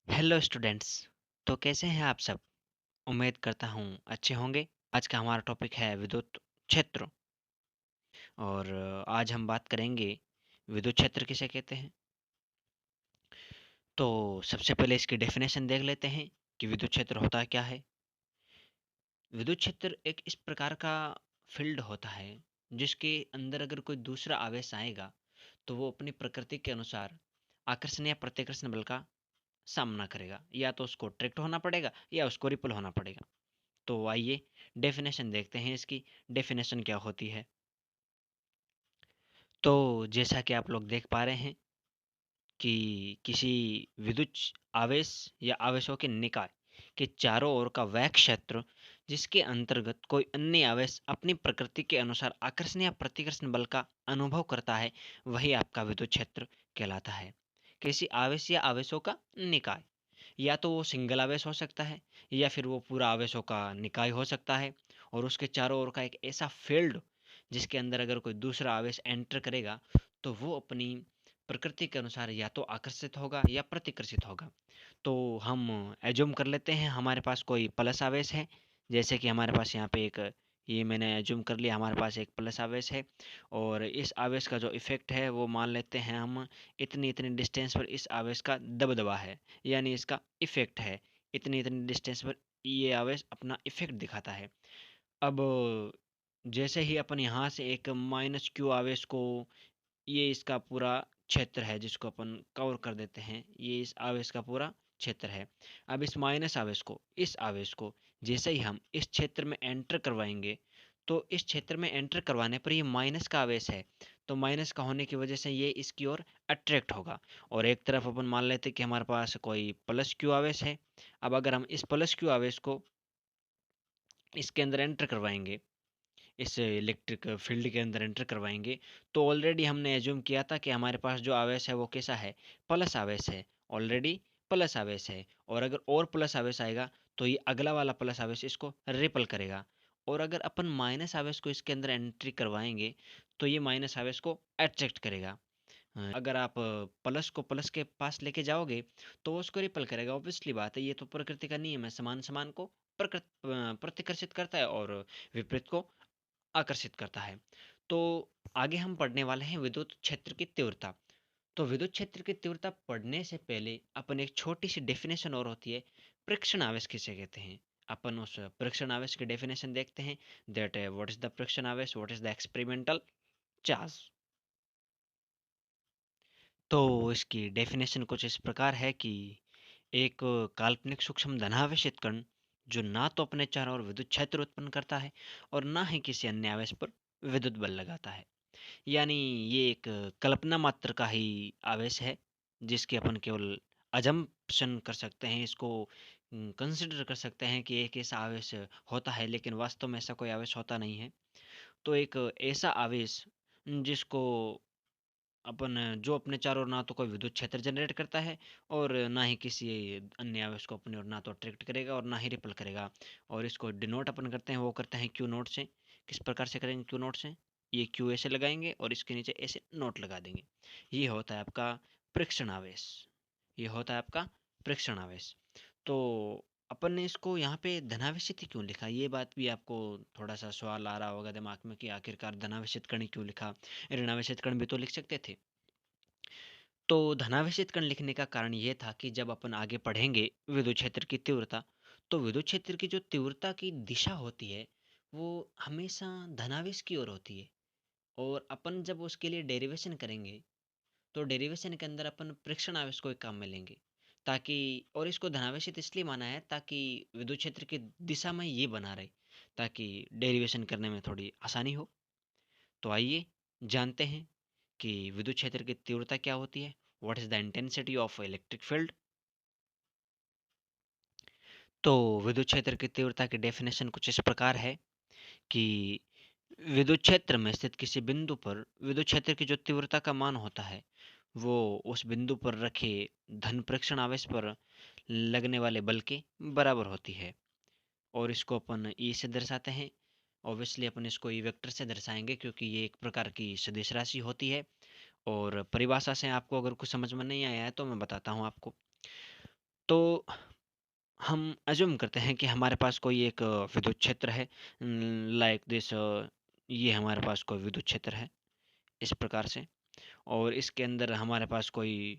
Hello students. तो कैसे हैं आप सब? उम्मीद करता हूँ अच्छे होंगे। आज का हमारा टॉपिक है विद्युत क्षेत्र। और आज हम बात करेंगे विद्युत क्षेत्र किसे कहते हैं। तो सबसे पहले इसकी डेफिनेशन देख लेते हैं कि विद्युत क्षेत्र होता क्या है। विद्युत क्षेत्र एक इस प्रकार का फील्ड होता है जिसके अंदर अगर कोई दूसरा आवेश आएगा तो वो अपनी प्रकृति के अनुसार आकर्षण या प्रतिकर्षण बल का सामना करेगा, या तो उसको अट्रैक्ट होना पड़ेगा या उसको रिपल होना पड़ेगा। तो आइए डेफिनेशन देखते हैं इसकी। डेफिनेशन क्या होती है? तो जैसा कि आप लोग देख पा रहे हैं कि किसी विद्युत आवेश या आवेशों के निकाय के चारों ओर का वह क्षेत्र जिसके अंतर्गत कोई अन्य आवेश अपनी प्रकृति के अनुसार आकर्षण या प्रतिकर्षण बल का अनुभव करता है, वही आपका विद्युत क्षेत्र कहलाता है। किसी आवेश या आवेशों का निकाय, या तो वो सिंगल आवेश हो सकता है या फिर वो पूरा आवेशों का निकाय हो सकता है, और उसके चारों ओर का एक ऐसा फील्ड जिसके अंदर अगर कोई दूसरा आवेश एंटर करेगा तो वो अपनी प्रकृति के अनुसार या तो आकर्षित होगा या प्रतिकर्षित होगा। तो हम एज्यूम कर लेते हैं हमारे पास कोई प्लस आवेश है। जैसे कि हमारे पास यहाँ पे एक, ये मैंने एज्यूम कर लिया, हमारे पास एक प्लस आवेश है। और इस आवेश का जो इफेक्ट है वो मान लेते हैं हम, इतनी इतनी डिस्टेंस पर इस आवेश का दबदबा है, यानी इसका इफेक्ट है। इतनी इतनी डिस्टेंस पर ये आवेश अपना इफेक्ट दिखाता है। अब जैसे ही अपन यहाँ से एक माइनस क्यू आवेश को, ये इसका पूरा क्षेत्र है जिसको अपन कवर कर देते हैं, ये इस आवेश का पूरा क्षेत्र है। अब इस माइनस आवेश को, इस आवेश को जैसे ही हम इस क्षेत्र में एंटर करवाएंगे, तो इस क्षेत्र में एंटर करवाने पर ये माइनस का आवेश है, तो माइनस का होने की वजह से ये इसकी ओर अट्रैक्ट होगा। और एक तरफ अपन मान लेते हैं कि हमारे पास कोई प्लस क्यू आवेश है। अब अगर हम इस प्लस क्यू आवेश को इसके अंदर एंटर करवाएंगे, इस इलेक्ट्रिक फील्ड के अंदर एंटर करवाएंगे, तो ऑलरेडी हमने एज्यूम किया था कि हमारे पास जो आवेश है वो कैसा है, प्लस आवेश है। ऑलरेडी प्लस आवेश है, और अगर और प्लस आवेश आएगा तो ये अगला वाला प्लस आवेश इसको रिपल करेगा। और अगर अपन माइनस आवेश को इसके अंदर एंट्री करवाएंगे तो ये माइनस आवेश को अट्रैक्ट करेगा। अगर आप प्लस को प्लस के पास लेके जाओगे तो वो उसको रिपल करेगा। ऑब्वियसली बात है, ये तो प्रकृति का नियम है, समान समान को प्रतिकर्षित करता है और विपरीत को आकर्षित करता है। तो आगे हम पढ़ने वाले हैं विद्युत क्षेत्र की तीव्रता। तो विद्युत क्षेत्र की तीव्रता पढ़ने से पहले अपन एक छोटी सी डेफिनेशन और होती है, प्रेक्षण आवेश किसे कहते हैं। अपन उस प्रेक्षण आवेश की डेफिनेशन देखते हैं। दैट व्हाट इज द प्रेक्षण आवेश, what is the experimental charge. तो इसकी डेफिनेशन कुछ इस प्रकार है कि एक काल्पनिक सूक्ष्म धनावेशित कण जो ना तो अपने चारों ओर विद्युत क्षेत्र उत्पन्न करता है और ना ही किसी अन्य आवेश पर विद्युत बल लगाता है। यानी ये एक कल्पना मात्र का ही आवेश है, जिसकी अपन केवल अजम्पशन कर सकते हैं, इसको कंसिडर कर सकते हैं कि एक ऐसा आवेश होता है, लेकिन वास्तव में ऐसा कोई आवेश होता नहीं है। तो एक ऐसा आवेश जिसको अपन, जो अपने चारों ओर ना तो कोई विद्युत क्षेत्र जनरेट करता है और ना ही किसी अन्य आवेश को अपनी ओर ना तो अट्रैक्ट करेगा और ना ही रिपल करेगा। और इसको डिनोट अपन करते हैं, वो करते हैं क्यू नोट से। किस प्रकार से करेंगे क्यू नोट से? ये क्यू ऐसे लगाएंगे और इसके नीचे ऐसे नोट लगा देंगे। ये होता है आपका प्रेक्षण आवेश। ये होता है आपका प्रेक्षण आवेश। तो अपन ने इसको यहाँ पे धनावेशित ही क्यों लिखा, ये बात भी आपको थोड़ा सा सवाल आ रहा होगा दिमाग में कि आखिरकार धनावेशित कण ही क्यों लिखा, ऋणावेशित कण भी तो लिख सकते थे। तो धनावेशित कण लिखने का कारण ये था कि जब अपन आगे पढ़ेंगे विद्युत क्षेत्र की तीव्रता, तो विद्युत क्षेत्र की जो तीव्रता की दिशा होती है वो हमेशा धनावेश की ओर होती है। और अपन जब उसके लिए डेरिवेशन करेंगे तो डेरिवेशन के अंदर अपन प्रेक्षण आवेश को एक काम में लेंगे, ताकि, और इसको धनावेशित इसलिए माना है ताकि विद्युत क्षेत्र की दिशा में ये बना रहे, ताकि डेरिवेशन करने में थोड़ी आसानी हो। तो आइए जानते हैं कि विद्युत क्षेत्र की तीव्रता क्या होती है। What is the intensity of electric field. तो विद्युत क्षेत्र की तीव्रता की डेफिनेशन कुछ इस प्रकार है कि विद्युत क्षेत्र में स्थित किसी बिंदु पर विद्युत क्षेत्र की जो तीव्रता का मान होता है वो उस बिंदु पर रखे धन प्रेक्षण आवेश पर लगने वाले बल के बराबर होती है। और इसको अपन ई से दर्शाते हैं। ऑब्वियसली अपन इसको ई वेक्टर से दर्शाएंगे क्योंकि ये एक प्रकार की सदिश राशि होती है। और परिभाषा से आपको अगर कुछ समझ में नहीं आया है तो मैं बताता हूँ आपको। तो हम अज्यूम करते हैं कि हमारे पास कोई एक विद्युत क्षेत्र है, लाइक दिस, ये हमारे पास कोई विद्युत क्षेत्र है इस प्रकार से, और इसके अंदर हमारे पास कोई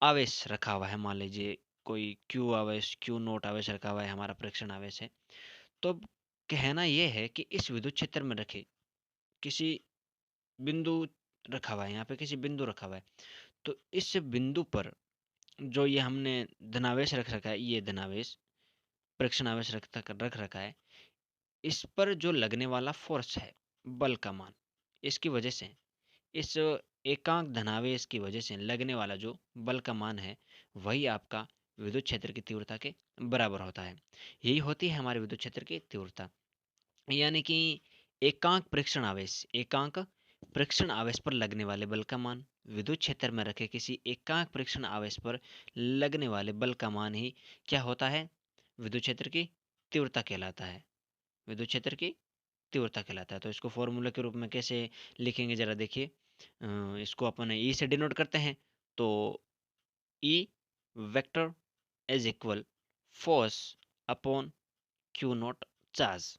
आवेश रखा हुआ है, मान लीजिए कोई क्यू आवेश, क्यू नोट आवेश रखा हुआ है, हमारा प्रेक्षण आवेश है। तो अब कहना ये है कि इस विद्युत क्षेत्र में रखे किसी बिंदु रखा हुआ है, यहाँ पे किसी बिंदु रखा हुआ है, तो इस बिंदु पर जो ये हमने धनावेश रख रखा है, ये धनावेश प्रेक्षण आवेश रख रखा है, इस पर जो लगने वाला फोर्स है, बल का मान, इसकी वजह से, इस एकांक धनावेश की वजह से लगने वाला जो बल का मान है, वही आपका विद्युत क्षेत्र की तीव्रता के बराबर होता है। यही होती है हमारे विद्युत क्षेत्र की तीव्रता। यानी कि एकांक प्रेक्षण आवेश पर लगने वाले बल का मान, विद्युत क्षेत्र में रखे किसी एकांक प्रेक्षण आवेश पर लगने वाले बल का मान ही क्या होता है, विद्युत क्षेत्र की तीव्रता कहलाता है। विद्युत क्षेत्र की तीव्रता कहलाता है। तो इसको फॉर्मूला के रूप में कैसे लिखेंगे जरा देखिए। इसको अपन ई से डिनोट करते हैं, तो E vector is equal force upon Q not charge.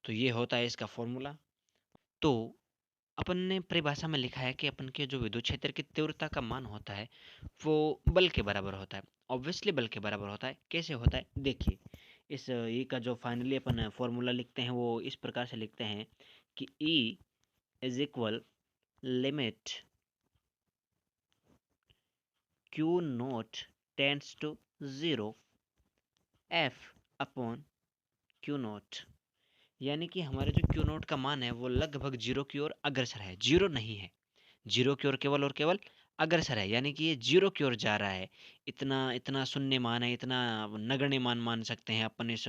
तो ये होता है इसका फॉर्मूला। तो अपन ने परिभाषा में लिखा है कि अपन के जो विद्युत क्षेत्र की तीव्रता का मान होता है वो बल के बराबर होता है। ऑब्वियसली बल के बराबर होता है। कैसे होता है देखिए, इस ई का जो फाइनली अपन फॉर्मूला लिखते हैं वो इस प्रकार से लिखते हैं कि E is equal limit Q naught tends to zero F upon Q naught. यानी कि हमारे जो क्यू नोट का मान है वो लगभग जीरो की ओर अग्रसर है, जीरो नहीं है, जीरो की ओर केवल और केवल अग्रसर है, यानी कि ये जीरो की ओर जा रहा है। इतना इतना शून्य मान है, इतना नगण्य मान मान सकते हैं अपन इस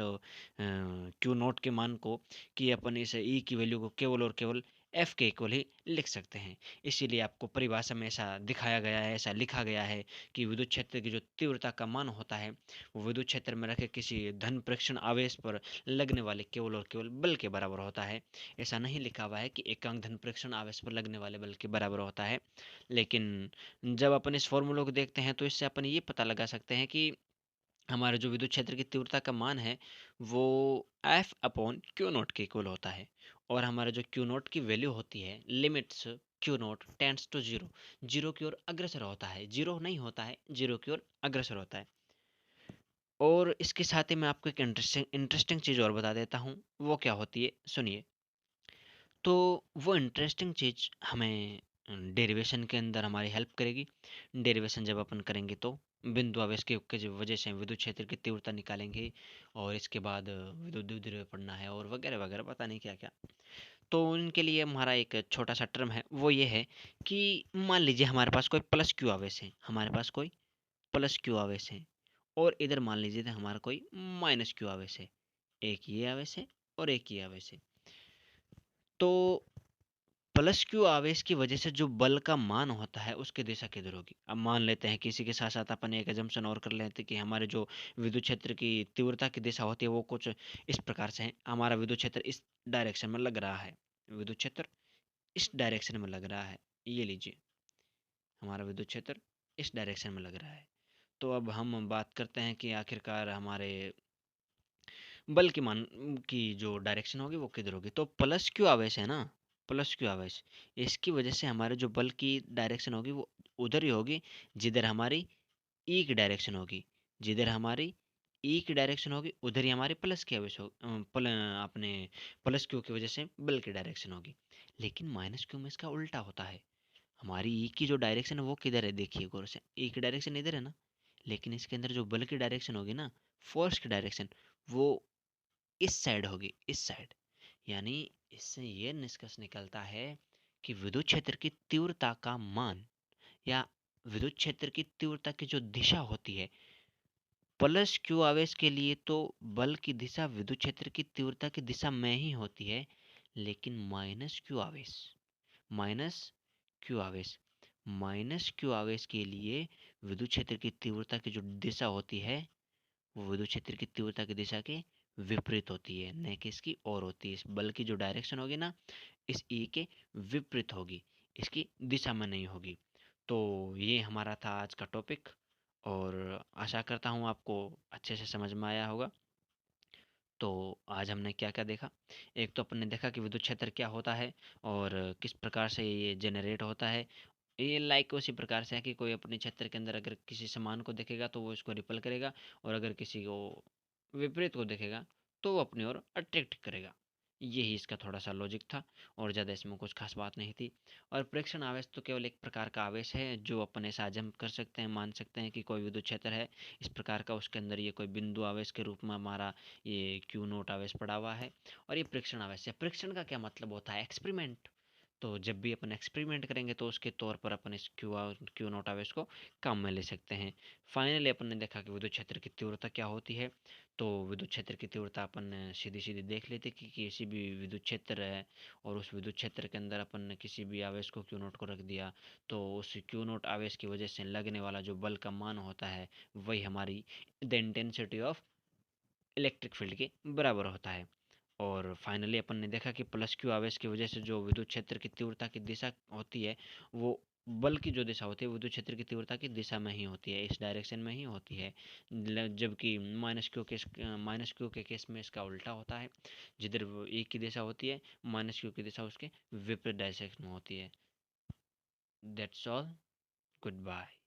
क्यू नोट के मान को, कि अपन इस ई की वैल्यू को केवल और केवल एफ के इक्वल ही लिख सकते हैं। इसीलिए आपको परिभाषा में ऐसा दिखाया गया है, ऐसा लिखा गया है कि विद्युत क्षेत्र की जो तीव्रता का मान होता है वो विद्युत क्षेत्र में रखे किसी धन प्रेक्षण आवेश पर लगने वाले केवल और केवल बल के बराबर होता है। ऐसा नहीं लिखा हुआ है कि एकांक धन प्रेक्षण आवेश पर लगने वाले बल के बराबर होता है। लेकिन जब अपन इस फॉर्मूले को देखते हैं तो इससे अपन ये पता लगा सकते हैं कि हमारे जो विद्युत क्षेत्र की तीव्रता का मान है वो एफ अपॉन क्यू नोट के इक्वल होता है। और हमारा जो क्यू नोट की वैल्यू होती है, limits Q naught tends to zero, zero की ओर अग्रसर होता है, जीरो नहीं होता है, जीरो की ओर अग्रसर होता है। और इसके साथ ही मैं आपको एक इंटरेस्टिंग इंटरेस्टिंग चीज़ और बता देता हूँ, वो क्या होती है सुनिए। तो वो इंटरेस्टिंग चीज़ हमें डेरिवेशन के अंदर हमारी हेल्प करेगी। डेरिवेशन जब अपन करेंगे तो बिंदु आवेश के जो वजह से विद्युत क्षेत्र की तीव्रता निकालेंगे, और इसके बाद विद्युत द्विध्रुव पढ़ना है और वगैरह वगैरह पता नहीं क्या क्या। तो उनके लिए हमारा एक छोटा सा टर्म है, वो ये है कि मान लीजिए हमारे पास कोई प्लस क्यू आवेश है, हमारे पास कोई प्लस क्यू आवेश है, और इधर मान लीजिए था हमारा कोई माइनस क्यू आवेश है। एक ये आवेश है और एक ये आवेश है। तो प्लस क्यू आवेश की वजह से जो बल का मान होता है उसकी दिशा किधर होगी। अब मान लेते हैं किसी के साथ साथ अपन एक एजम्पशन और कर लेते हैं कि हमारे जो विद्युत क्षेत्र की तीव्रता की दिशा होती है वो कुछ इस प्रकार से है। हमारा विद्युत क्षेत्र इस डायरेक्शन में लग रहा है, विद्युत क्षेत्र इस डायरेक्शन में लग रहा है, ये लीजिए हमारा विद्युत क्षेत्र इस डायरेक्शन में लग रहा है। तो अब हम बात करते हैं कि आखिरकार हमारे बल की मान की जो डायरेक्शन होगी वो किधर होगी। तो प्लस क्यू आवेश है ना, प्लस क्यू आवेश, इसकी वजह से हमारे जो बल की डायरेक्शन होगी वो उधर ही होगी जिधर हमारी ई की डायरेक्शन होगी। जिधर हमारी ई की डायरेक्शन होगी उधर ही हमारे प्लस की आवेश हो अपने प्लस क्यू की वजह से बल की डायरेक्शन होगी। लेकिन माइनस क्यू में इसका उल्टा होता है। हमारी ई की जो डायरेक्शन है वो किधर है देखिए गौर से, ई की डायरेक्शन इधर है ना, लेकिन इसके अंदर जो बल की डायरेक्शन होगी ना, फोर्स की डायरेक्शन, वो इस साइड होगी, इस साइड। यानी इससे ये निष्कर्ष निकलता है कि विद्युत क्षेत्र की तीव्रता का मान, या विद्युत क्षेत्र की तीव्रता की जो दिशा होती है प्लस क्यू आवेश के लिए, तो बल की दिशा विद्युत क्षेत्र की तीव्रता की दिशा में ही होती है। लेकिन माइनस क्यू आवेश माइनस क्यू आवेश के लिए विद्युत क्षेत्र की तीव्रता की जो दिशा होती है वो विद्युत क्षेत्र की तीव्रता की दिशा के विपरीत होती है, न कि इसकी ओर होती है। इस बल की जो डायरेक्शन होगी ना, इस ई के विपरीत होगी, इसकी दिशा में नहीं होगी। तो ये हमारा था आज का टॉपिक, और आशा करता हूँ आपको अच्छे से समझ में आया होगा। तो आज हमने क्या-क्या देखा? एक तो अपन ने देखा कि विद्युत क्षेत्र क्या होता है और किस प्रकार से ये जनरेट होता है। ये लाइक उसी प्रकार से है कि कोई अपने क्षेत्र के अंदर अगर किसी सामान को देखेगा तो वो इसको रिपल करेगा, और अगर किसी को विपरीत को देखेगा तो वो अपनी ओर अट्रैक्ट करेगा। यही इसका थोड़ा-सा लॉजिक था, और ज़्यादा इसमें कुछ ख़ास बात नहीं थी। और प्रेक्षण आवेश तो केवल एक प्रकार का आवेश है जो अपन ऐसा हजम कर सकते हैं, मान सकते हैं कि कोई विद्युत क्षेत्र है इस प्रकार का, उसके अंदर ये कोई बिंदु आवेश के रूप में हमारा ये क्यू नॉट आवेश पड़ा हुआ है, और ये प्रेक्षण आवेश है। प्रेक्षण का क्या मतलब होता है? एक्सपेरिमेंट। तो जब भी अपन एक्सपेरिमेंट करेंगे तो उसके तौर पर अपन इस क्यू नॉट आवेश को काम में ले सकते हैं। फाइनली अपन ने देखा कि विद्युत क्षेत्र की तीव्रता क्या होती है। तो विद्युत क्षेत्र की तीव्रता अपन सीधी सीधी देख लेते कि किसी भी विद्युत क्षेत्र है, और उस विद्युत क्षेत्र के अंदर अपन ने किसी भी आवेश को क्यू नॉट को रख दिया, तो उस क्यू नॉट आवेश की वजह से लगने वाला जो बल का मान होता है वही हमारी the intensity of electric field के बराबर होता है। और फाइनली अपन ने देखा कि प्लस क्यू आवेश की वजह से जो विद्युत क्षेत्र की तीव्रता की दिशा होती है, वो बल की जो दिशा होती है विद्युत क्षेत्र की तीव्रता की दिशा में ही होती है, इस डायरेक्शन में ही होती है। जबकि माइनस क्यू के केस में इसका उल्टा होता है, जिधर वो एक की दिशा होती है माइनस क्यू की दिशा उसके विपरीत डायरेक्शन में होती है। That's all. Good bye.